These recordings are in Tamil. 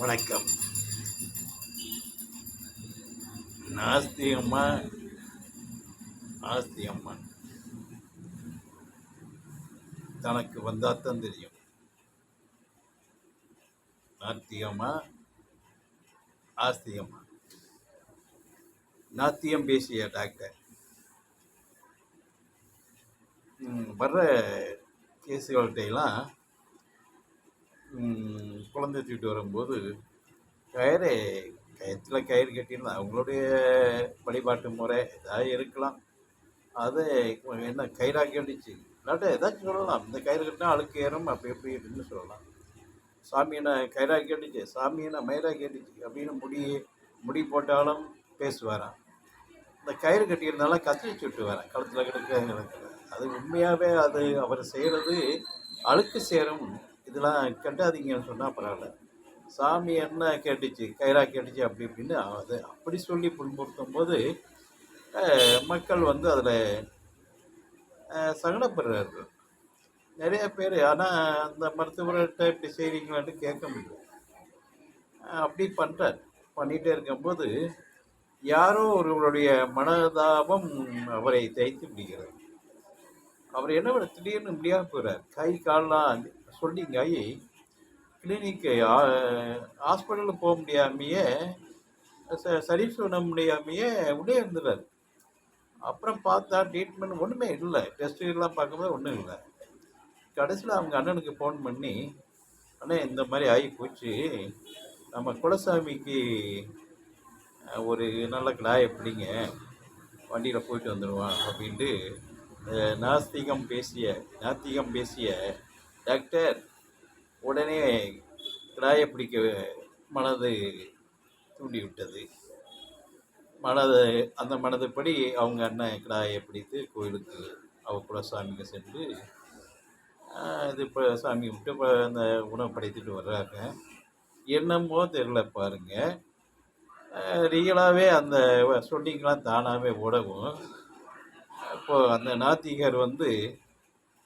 வணக்கம். நாஸ்தி அம்மா ஆஸ்தி அம்மா தனக்கு வந்தாத்தான் தெரியும். நாத்தியம்மா ஆஸ்தியம்மா. நாத்தியம் பேசிய டாக்டர் வர்ற கேஸுகள்கிட்டையெல்லாம் குழந்தை தூக்கிட்டு வரும்போது கயத்தில் கயிறு கட்டியிருந்தா அவங்களுடைய வழிபாட்டு முறை ஏதாவது இருக்கலாம். அதை என்ன கயிறாக கட்டிச்சு இல்லாட்ட ஏதாச்சும் சொல்லலாம். இந்த கயிறு கட்டினா அழுக்கு ஏறும் அப்படி எப்படி அப்படின்னு சொல்லலாம். சாமியை கயிறாக கேட்டுச்சு, சாமியை மயிராக கேட்டுச்சு அப்படின்னு முடி போட்டாலும் பேசுவாராம். இந்த கயிறு கட்டியிருந்தாலும் கத்திரி சுட்டு வரேன் களத்தில் கிடக்க. அது உண்மையாகவே அது அவர் செய்கிறது அழுக்கு சேரும். இதெல்லாம் கட்டாதீங்கன்னு சொன்னால் பரவாயில்ல. சாமி என்ன கேட்டுச்சு, கயிறாக கேட்டுச்சு அப்படி இப்படின்னு அது அப்படி சொல்லி புண்படுத்தும் போது மக்கள் அதில் சங்கடப்படுறார்கள் நிறைய பேர். ஆனால் அந்த மருத்துவர்கிட்ட இப்படி செய்கிறீங்களான்ட்டு கேட்க முடியும். அப்படி பண்ணிகிட்டே இருக்கும்போது யாரோ ஒருவருடைய மனதாபம் அவரை தேய்த்து விடுகிறது. அவர் என்ன பண்ண திடீர்னு முடியாமல் போகிறார். கை காலெலாம் சொல்லிங்காயி கிளினிக்கு ஹாஸ்பிட்டலுக்கு போக முடியாமையே சரி பண்ண முடியாமையே உள்ளே இருந்துறாரு. அப்புறம் பார்த்தா ட்ரீட்மெண்ட் ஒன்றுமே இல்லை. டெஸ்ட்டுலாம் பார்க்கும்போது ஒன்றும் இல்லை. கடைசியில் அவங்க அண்ணனுக்கு ஃபோன் பண்ணி, அண்ணே இந்த மாதிரி ஆகி போச்சு, நம்ம குலசாமிக்கு ஒரு நல்ல கிடாயை பிடிங்க, வண்டியில் போயிட்டு வந்துடுவான் அப்படின்ட்டு நாத்திகம் பேசிய டாக்டர் உடனே கிடாயை பிடிக்க மனது தூண்டிவிட்டது. அந்த மனதுப்படி அவங்க அண்ணன் கிடாயை பிடித்து கோயிலுக்கு குலசாமிக்கு சென்று இது இப்போ சாமி விட்டு இப்போ அந்த உணவு படைத்துட்டு வர்றாங்க. என்னமோ தெரில பாருங்கள், ரியலாகவே அந்த ஷூட்டிங்லாம் தானாகவே ஓடவும் இப்போது அந்த நாத்திகர்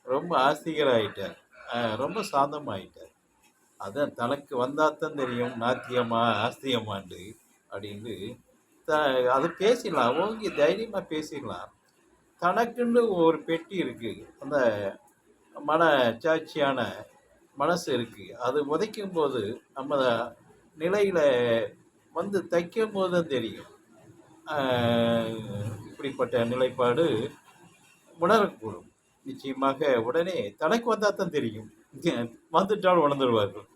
ரொம்ப ஆஸ்திகராகிட்டார், ரொம்ப சாந்தமாகிட்டார். அதான் தனக்கு வந்தாத்தான் தெரியும் நாத்தியமா ஆஸ்தியமாண்டு அப்படின்னு அது பேசிடலாம். ஓங்கி தைரியமாக பேசிடலாம். தனக்குன்னு ஒரு பெட்டி இருக்குது, அந்த மனச்சாட்சியான மனசு இருக்குது. அது உதைக்கும் போது நம்ம நிலையில் தைக்கும் போது தான் தெரியும். இப்படிப்பட்ட நிலைப்பாடு உணரக்கூடும். நிச்சயமாக உடனே தனக்கு வந்தால் தான் தெரியும். வந்துட்டால் உணர்ந்துடுவார்கள்.